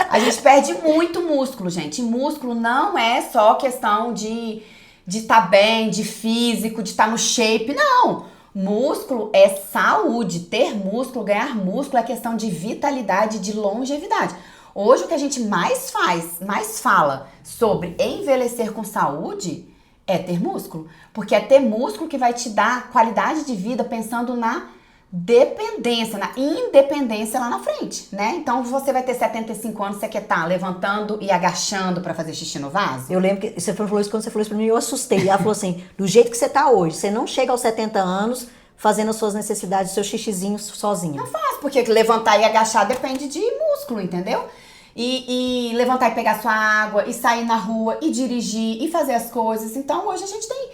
A gente perde muito músculo, gente. E músculo não é só questão de estar bem, de físico, de estar no shape. Não! Músculo é saúde. Ter músculo, ganhar músculo é questão de vitalidade, de longevidade. Hoje o que a gente mais fala sobre envelhecer com saúde É ter músculo. Porque é ter músculo que vai te dar qualidade de vida pensando na dependência, na independência lá na frente, né? Então você vai ter 75 anos, você quer estar levantando e agachando pra fazer xixi no vaso? Eu lembro que você falou isso, quando você falou isso pra mim, eu assustei. Ela falou assim, do jeito que você tá hoje, você não chega aos 70 anos fazendo as suas necessidades, seu xixizinho sozinha. Não faz, porque levantar e agachar depende de músculo, entendeu? E levantar e pegar sua água, e sair na rua, e dirigir, e fazer as coisas. Então hoje a gente tem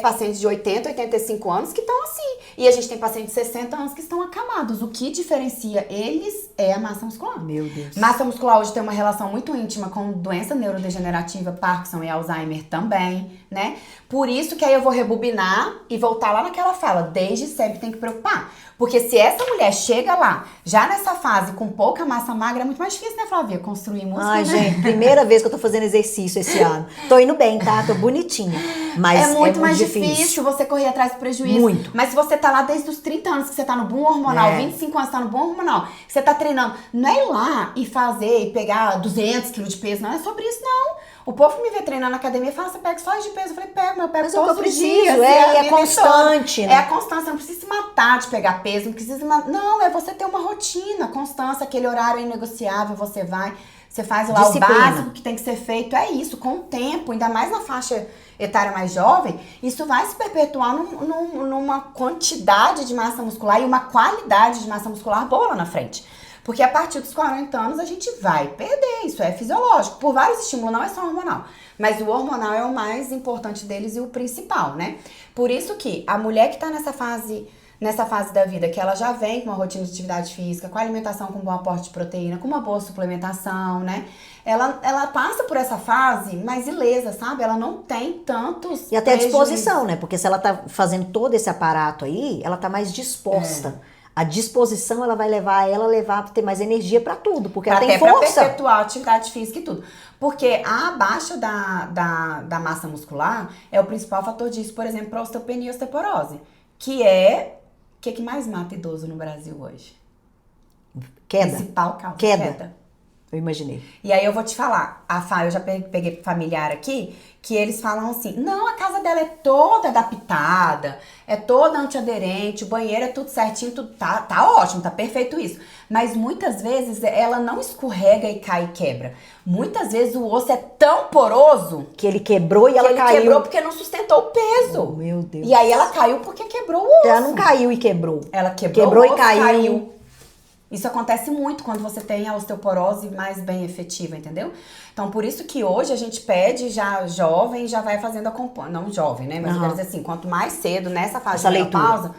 pacientes de 80, 85 anos que estão assim. E a gente tem pacientes de 60 anos que estão acamados. O que diferencia eles é a massa muscular. Meu Deus. Massa muscular hoje tem uma relação muito íntima com doença neurodegenerativa, Parkinson e Alzheimer também, né? Por isso que aí eu vou rebobinar e voltar lá naquela fala. Desde sempre tem que preocupar. Porque se essa mulher chega lá, já nessa fase, com pouca massa magra, é muito mais difícil, né, Flávia? Construir músculo, Ai, né? gente, primeira vez que eu tô fazendo exercício esse ano. Tô indo bem, tá? Tô bonitinha. Mas É muito mais difícil você correr atrás do prejuízo. Muito. Mas se você tá lá desde os 30 anos, que você tá no boom hormonal, 25 anos que tá no boom hormonal, que você tá treinando, não é ir lá e fazer e pegar 200 quilos de peso, não é sobre isso, não. O povo que me vê treinando na academia fala, você pega só de peso? Eu falei, pego, mas eu pego Mas é o que todos eu os preciso, dias. é constante, né? É a constância, não precisa se matar de pegar peso, não precisa... Não, é você ter uma rotina, constância, aquele horário é inegociável, você vai... Você faz lá Disciplina. o básico que tem que ser feito, é isso, com o tempo, ainda mais na faixa etária mais jovem, isso vai se perpetuar numa quantidade de massa muscular e uma qualidade de massa muscular boa lá na frente. Porque a partir dos 40 anos a gente vai perder, isso é fisiológico, por vários estímulos, não é só hormonal. Mas o hormonal é o mais importante deles e o principal, né? Por isso que a mulher que tá nessa fase da vida, que ela já vem com uma rotina de atividade física, com alimentação com bom aporte de proteína, com uma boa suplementação, né? Ela passa por essa fase mais ilesa, sabe? Ela não tem tantos E até a prejuízos. disposição, né? Porque se ela tá fazendo todo esse aparato aí, ela tá mais disposta. A disposição, ela vai levar ela a ter mais energia pra tudo, porque ela tem Até pra força. perpetuar a atividade física e tudo. Porque a baixa da massa muscular é o principal fator disso, por exemplo, para osteopenia e osteoporose, que é o que mais mata idoso no Brasil hoje? Queda. Principal causa. Queda. Eu imaginei. E aí eu vou te falar, eu já peguei familiar aqui, que eles falam assim, não, a casa dela é toda adaptada, é toda antiaderente, o banheiro é tudo certinho, tudo tá ótimo, tá perfeito isso. Mas muitas vezes ela não escorrega e cai e quebra. Muitas vezes o osso é tão poroso Que ele quebrou e ela que ele caiu. quebrou porque não sustentou o peso. Oh, meu Deus. E aí ela caiu porque quebrou o osso. Ela não caiu e quebrou. Ela quebrou Quebrou o e osso, caiu. Isso acontece muito quando você tem a osteoporose mais bem efetiva, entendeu? Então, por isso que hoje a gente pede já jovem, já vai fazendo não jovem, né? Mas eu quero dizer assim, quanto mais cedo, nessa fase de menopausa,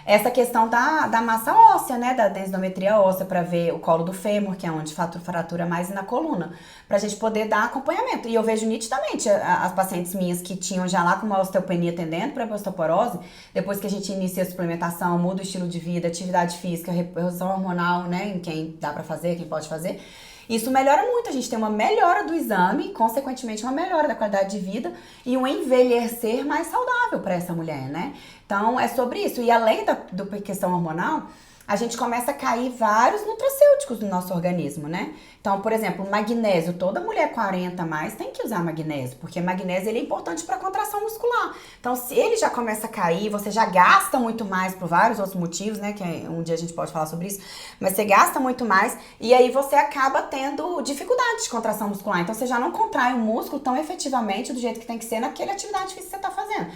essa questão da massa óssea, né? Da densitometria óssea, pra ver o colo do fêmur, que é onde fratura mais, e na coluna, pra gente poder dar acompanhamento. E eu vejo nitidamente as pacientes minhas que tinham já lá com uma osteopenia tendendo pra osteoporose, depois que a gente inicia a suplementação, muda o estilo de vida, atividade física, reposição hormonal, né? Em quem dá pra fazer, quem pode fazer. Isso melhora muito, a gente tem uma melhora do exame, consequentemente uma melhora da qualidade de vida e um envelhecer mais saudável para essa mulher, né? Então é sobre isso. E além da questão hormonal, a gente começa a cair vários nutracêuticos no nosso organismo, né? Então, por exemplo, magnésio. Toda mulher 40 a mais tem que usar magnésio, porque magnésio ele é importante para contração muscular. Então, se ele já começa a cair, você já gasta muito mais por vários outros motivos, né? Que um dia a gente pode falar sobre isso. Mas você gasta muito mais e aí você acaba tendo dificuldade de contração muscular. Então, você já não contrai o músculo tão efetivamente do jeito que tem que ser naquela atividade física que você está fazendo.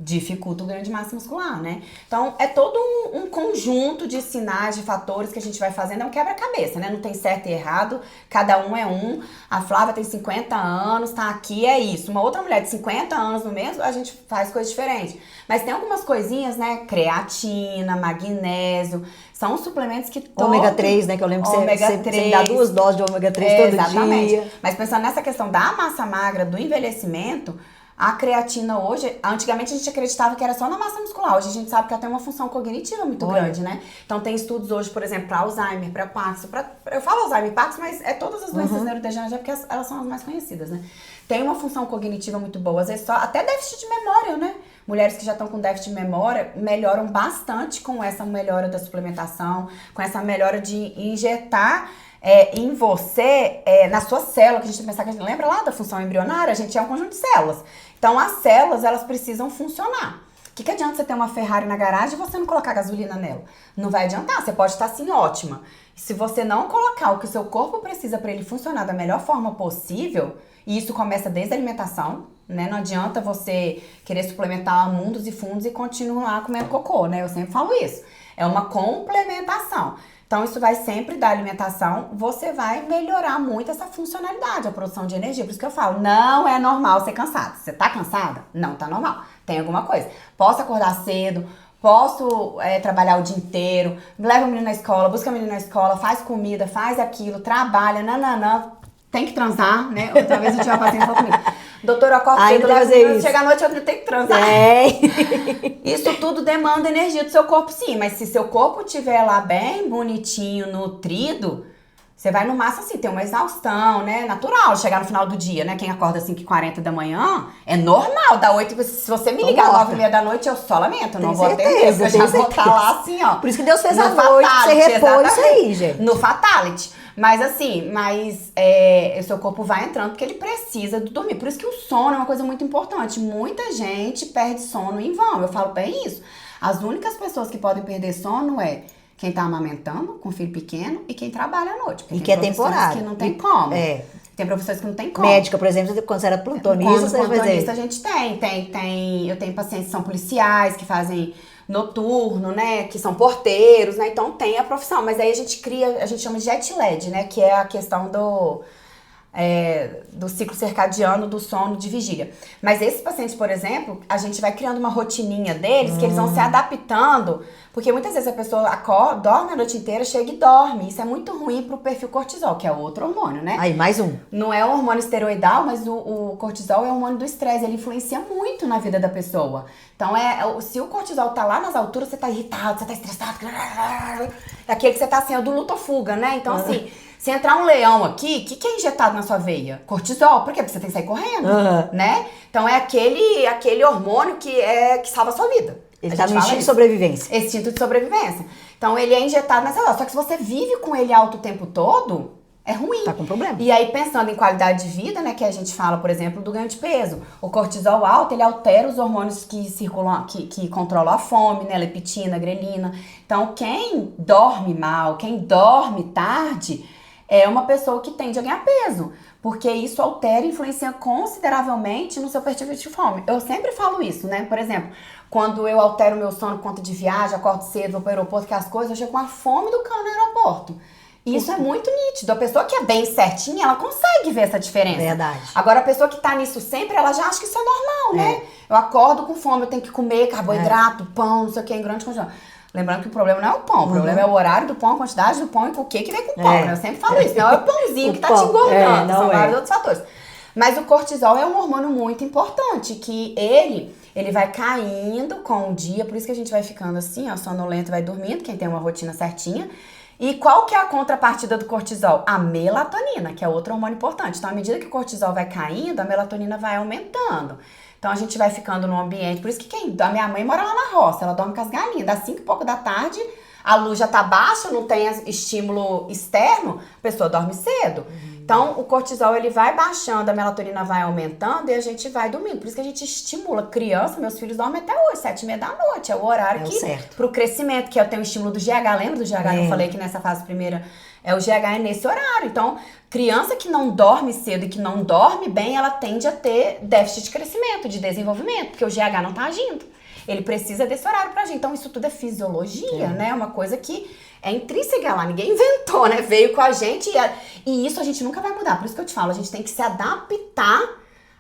Dificulta o ganho de massa muscular, né? Então, é todo um conjunto de sinais, de fatores que a gente vai fazendo, é um quebra-cabeça, né? Não tem certo e errado, cada um é um. A Flávia tem 50 anos, tá aqui, é isso. Uma outra mulher de 50 anos no mesmo, a gente faz coisas diferentes. Mas tem algumas coisinhas, né? Creatina, magnésio, são suplementos que Ômega 3, né? Que eu lembro que você me dá 2 doses de ômega 3 todo exatamente. dia. Mas pensando nessa questão da massa magra, do envelhecimento, a creatina hoje, antigamente a gente acreditava que era só na massa muscular, hoje a gente sabe que ela tem uma função cognitiva muito grande, né? Então tem estudos hoje, por exemplo, para Alzheimer, para Parkinson, eu falo Alzheimer e Parkinson, mas é todas as doenças neurodegenerativas, porque elas são as mais conhecidas, né? Tem uma função cognitiva muito boa, às vezes só, até déficit de memória, né? Mulheres que já estão com déficit de memória melhoram bastante com essa melhora da suplementação, com essa melhora de injetar em você, na sua célula, que a gente tem que pensar que a gente lembra lá da função embrionária, a gente é um conjunto de células. Então, as células, elas precisam funcionar. O que adianta você ter uma Ferrari na garagem e você não colocar gasolina nela? Não vai adiantar, você pode estar assim ótima. Se você não colocar o que o seu corpo precisa para ele funcionar da melhor forma possível, e isso começa desde a alimentação, né? Não adianta você querer suplementar mundos e fundos e continuar comendo cocô, né? Eu sempre falo isso. É uma complementação. Então, isso vai sempre da alimentação, você vai melhorar muito essa funcionalidade, a produção de energia. Por isso que eu falo, não é normal ser cansado. Você tá cansada? Não tá normal. Tem alguma coisa. Posso acordar cedo, posso trabalhar o dia inteiro, leva o menino na escola, busca o menino na escola, faz comida, faz aquilo, trabalha, nananã. Tem que transar, né? Outra vez eu tinha uma paciente falou comigo, doutor, eu acordo cedo, chega à noite eu tenho que transar. Isso tudo demanda energia do seu corpo, sim. Mas se seu corpo estiver lá bem bonitinho, nutrido, você vai no máximo assim, ter uma exaustão, né? Natural, chegar no final do dia, né? Quem acorda às 5h40 da manhã, é normal, dá 8, se você me ligar às 9h30 da noite, eu só lamento, não vou atender, eu já vou estar lá assim, ó. Por isso que Deus fez a noite, pra você repor isso aí, gente. No fatality. Mas assim, o seu corpo vai entrando porque ele precisa do dormir. Por isso que o sono é uma coisa muito importante. Muita gente perde sono em vão. Eu falo bem isso. As únicas pessoas que podem perder sono é quem tá amamentando com filho pequeno e quem trabalha à noite. E que é temporário. Que não tem como. Tem professores que não tem como. Médica, por exemplo, quando você era plantonista, você plantonista a gente eu tenho pacientes que são policiais, que fazem noturno, né, que são porteiros, né, então tem a profissão, mas aí a gente chama de jet lag, né, que é a questão do ciclo circadiano do sono de vigília. Mas esses pacientes, por exemplo, a gente vai criando uma rotininha deles, que eles vão se adaptando, porque muitas vezes a pessoa acorda, dorme a noite inteira, chega e dorme. Isso é muito ruim pro perfil cortisol, que é outro hormônio, né? Aí, mais um. Não é um hormônio esteroidal, mas o cortisol é um hormônio do estresse, ele influencia muito na vida da pessoa. Então, se o cortisol tá lá nas alturas, você tá irritado, você tá estressado, é aquele que você tá assim, é do luto ou fuga, né? Então, assim, se entrar um leão aqui, o que é injetado na sua veia? Cortisol. Por quê? Porque você tem que sair correndo, né? Então, é aquele hormônio que salva a sua vida. Ele tá no instinto de sobrevivência. Instinto de sobrevivência. Então, ele é injetado nessa hora. Só que se você vive com ele alto o tempo todo, é ruim. Tá com problema. E aí, pensando em qualidade de vida, né, que a gente fala, por exemplo, do ganho de peso. O cortisol alto, ele altera os hormônios que circulam, que controlam a fome, né, leptina, grelina. Então, quem dorme mal, quem dorme tarde, é uma pessoa que tende a ganhar peso. Porque isso altera e influencia consideravelmente no seu perfil de fome. Eu sempre falo isso, né? Por exemplo, quando eu altero o meu sono por conta de viagem, acordo cedo, vou pro aeroporto, que as coisas, eu chego com a fome do cão no aeroporto. E isso é muito nítido. A pessoa que é bem certinha, ela consegue ver essa diferença. Verdade. Agora, a pessoa que tá nisso sempre, ela já acha que isso é normal, né? Eu acordo com fome, eu tenho que comer carboidrato, pão, não sei o que, em grande quantidade. Lembrando que o problema não é o pão, o problema é o horário do pão, a quantidade do pão e o que vem com o pão, né? Eu sempre falo isso, não é o pãozinho que tá te engordando, são vários outros fatores. Mas o cortisol é um hormônio muito importante, que ele vai caindo com o dia, por isso que a gente vai ficando assim, ó, sonolento, vai dormindo, quem tem uma rotina certinha. E qual que é a contrapartida do cortisol? A melatonina, que é outro hormônio importante. Então, à medida que o cortisol vai caindo, a melatonina vai aumentando. Então, a gente vai ficando num ambiente... Por isso que a minha mãe mora lá na roça, ela dorme com as galinhas. Das 5 e pouco da tarde, a luz já tá baixa, não tem estímulo externo, a pessoa dorme cedo. Então, o cortisol, ele vai baixando, a melatonina vai aumentando e a gente vai dormindo. Por isso que a gente estimula criança, meus filhos dormem até hoje, 7h30 da noite. É o horário pro crescimento, que eu tenho o estímulo do GH. Lembra do GH que eu falei que nessa fase primeira? O GH é nesse horário. Então, criança que não dorme cedo e que não dorme bem, ela tende a ter déficit de crescimento, de desenvolvimento, porque o GH não tá agindo. Ele precisa desse horário pra agir. Então, isso tudo é fisiologia, né? Uma coisa que é intrínseca lá, ninguém inventou, né? Veio com a gente e isso a gente nunca vai mudar. Por isso que eu te falo, a gente tem que se adaptar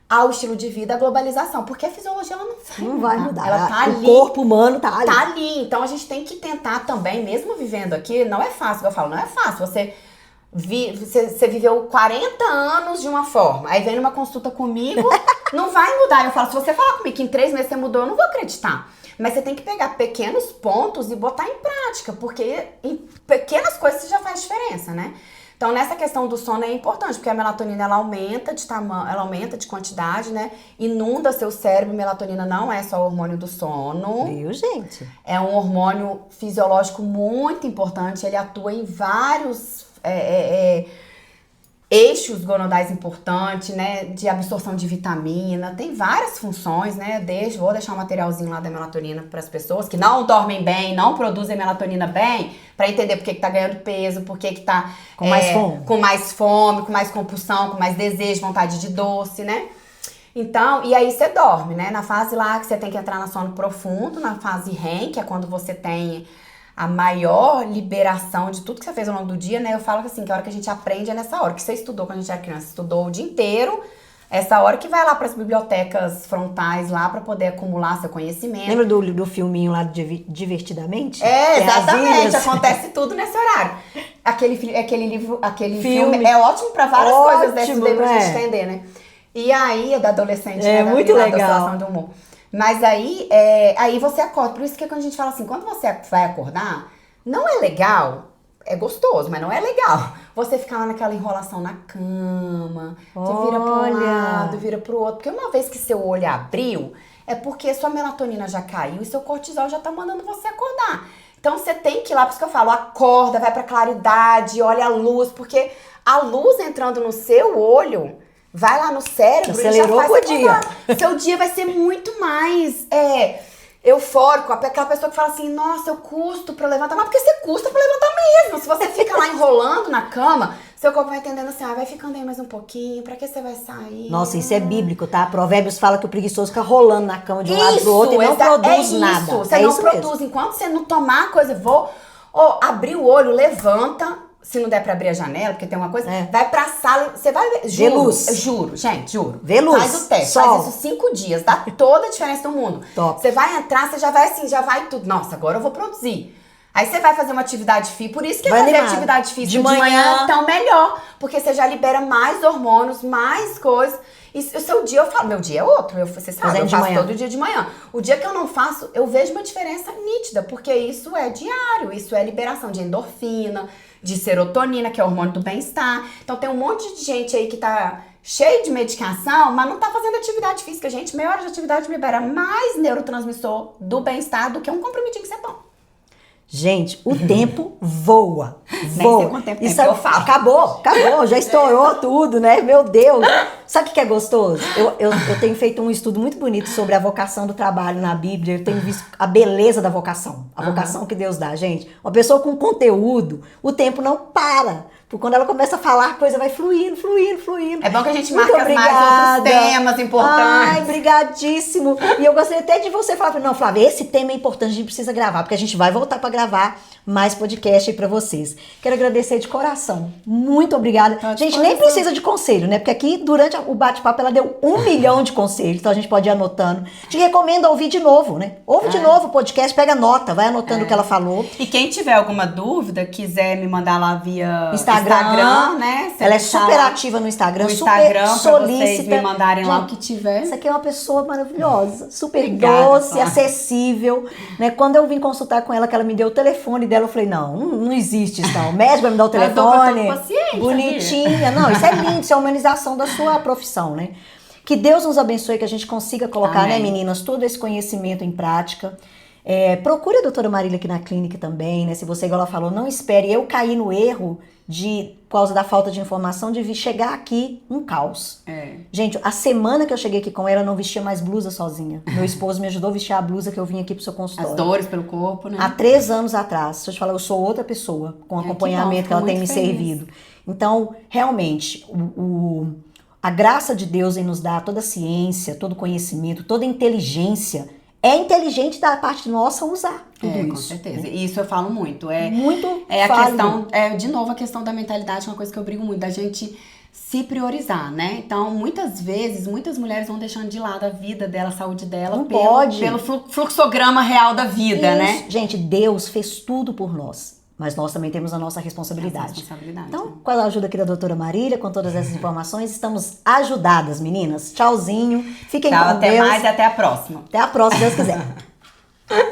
ao estilo de vida, à globalização, porque a fisiologia ela não vai mudar. Ela tá ali. O corpo humano tá ali. Tá ali. Então, a gente tem que tentar também, mesmo vivendo aqui, não é fácil, eu falo, não é fácil. Você viveu 40 anos de uma forma, aí vem numa consulta comigo, não vai mudar. Eu falo, se você falar comigo que em 3 meses você mudou, eu não vou acreditar. Mas você tem que pegar pequenos pontos e botar em prática, porque em pequenas coisas já faz diferença, né? Então, nessa questão do sono é importante, porque a melatonina, ela aumenta de tamanho, ela aumenta de quantidade, né? Inunda seu cérebro. Melatonina não é só o hormônio do sono. Viu, gente? É um hormônio fisiológico muito importante, ele atua em vários eixos gonadais importantes, né, de absorção de vitamina, tem várias funções, né, vou deixar um materialzinho lá da melatonina para as pessoas que não dormem bem, não produzem melatonina bem, para entender por que tá ganhando peso, por que tá com mais fome, com mais compulsão, com mais desejo, vontade de doce, né. Então, e aí você dorme, né, na fase lá que você tem que entrar no sono profundo, na fase REM, que é quando você tem a maior liberação de tudo que você fez ao longo do dia, né? Eu falo que assim, que a hora que a gente aprende é nessa hora. Que você estudou quando a gente era criança, estudou o dia inteiro. Essa hora que vai lá para as bibliotecas frontais lá para poder acumular seu conhecimento. Lembra do filminho lá Divertidamente? Exatamente. Acontece tudo nesse horário. Aquele filme é ótimo para várias coisas dessas daí pra gente entender, né? E aí, da adolescente, né? Muito legal. Da situação do humor. Mas aí você acorda. Por isso que quando a gente fala assim, quando você vai acordar, não é legal, é gostoso, mas não é legal. Você ficar lá naquela enrolação na cama, você vira para um lado, vira para o outro. Porque uma vez que seu olho abriu, é porque sua melatonina já caiu e seu cortisol já tá mandando você acordar. Então você tem que ir lá, por isso que eu falo, acorda, vai pra claridade, olha a luz, porque a luz entrando no seu olho vai lá no cérebro e já faz o dia. Seu dia vai ser muito mais eufórico. Aquela pessoa que fala assim, nossa, eu custo pra levantar. Mas porque você custa pra levantar mesmo. Se você fica lá enrolando na cama, seu corpo vai entendendo assim, vai ficando aí mais um pouquinho, pra que você vai sair? Nossa, isso é bíblico, tá? Provérbios fala que o preguiçoso fica rolando na cama de um lado pro outro e não produz nada. Você não produz. Enquanto você não tomar a coisa, abrir o olho, levanta. Se não der pra abrir a janela, porque tem uma coisa, vai pra sala, você vai ver. Juro, gente, juro. Vê luz. Faz o teste, faz isso 5 dias, dá toda a diferença do mundo. Top. Você vai entrar, você já vai assim, já vai tudo. Nossa, agora eu vou produzir. Aí você vai fazer uma atividade física, por isso que fazer atividade física de manhã é tão melhor, porque você já libera mais hormônios, mais coisas. E o seu dia, eu falo, meu dia é outro, você sabe, eu faço todo dia de manhã. O dia que eu não faço, eu vejo uma diferença nítida, porque isso é diário, isso é liberação de endorfina, de serotonina, que é o hormônio do bem-estar. Então tem um monte de gente aí que tá cheio de medicação, mas não tá fazendo atividade física. Gente, meia hora de atividade libera mais neurotransmissor do bem-estar do que um comprimidinho que você toma. Gente, o tempo voa. Nem sei quanto tempo eu falo. Acabou, já estourou tudo, né? Meu Deus. Sabe o que é gostoso? Eu tenho feito um estudo muito bonito sobre a vocação do trabalho na Bíblia. Eu tenho visto a beleza da vocação. A vocação que Deus dá, gente. Uma pessoa com conteúdo, o tempo não para. Porque quando ela começa a falar, a coisa vai fluindo. É bom que a gente marque mais outros temas importantes. Ai, brigadíssimo. E eu gostaria até de você falar, não, Flávia, esse tema é importante, a gente precisa gravar, porque a gente vai voltar para gravar mais podcast aí para vocês. Quero agradecer de coração. Muito obrigada. Gente, nem precisa de conselho, né? Porque aqui, durante o bate-papo, ela deu 1 milhão de conselhos, então a gente pode ir anotando. Te recomendo ouvir de novo, né? Ouve de novo o podcast, pega nota, vai anotando o que ela falou. E quem tiver alguma dúvida, quiser me mandar lá via Instagram, né? Ela é super ativa no Instagram, super solícita. Vocês me mandarem lá o que tiver. Essa aqui é uma pessoa maravilhosa, super doce, acessível, né? Quando eu vim consultar com ela, que ela me deu o telefone dela, eu falei, não existe isso, não. O médico vai me dar o telefone, bonitinha. Não, isso é lindo, isso é a humanização da sua profissão, né? Que Deus nos abençoe, que a gente consiga colocar, né, meninas, todo esse conhecimento em prática. Procure a doutora Marília aqui na clínica também, né? Se você, igual ela falou, não espere eu cair no erro por causa da falta de informação, de chegar aqui um caos. Gente, a semana que eu cheguei aqui com ela, eu não vestia mais blusa sozinha. Meu esposo me ajudou a vestir a blusa que eu vim aqui pro seu consultório. As dores pelo corpo, né? Há 3 anos atrás. Se eu te falar, eu sou outra pessoa, com o acompanhamento que ela tem me servido. Então, realmente, a graça de Deus em nos dar toda a ciência, todo o conhecimento, toda a inteligência. É inteligente da parte nossa usar tudo isso. Com certeza. E isso eu falo muito. Muito a questão, de novo, a questão da mentalidade, uma coisa que eu brigo muito, da gente se priorizar, né? Então, muitas vezes, muitas mulheres vão deixando de lado a vida dela, a saúde dela, pelo fluxograma real da vida, né? Gente, Deus fez tudo por nós. Mas nós também temos a nossa responsabilidade. Então, com a ajuda aqui da doutora Marília, com todas essas informações, estamos ajudadas, meninas. Tchauzinho. Fiquem com Deus. Até mais e até a próxima. Até a próxima, se Deus quiser.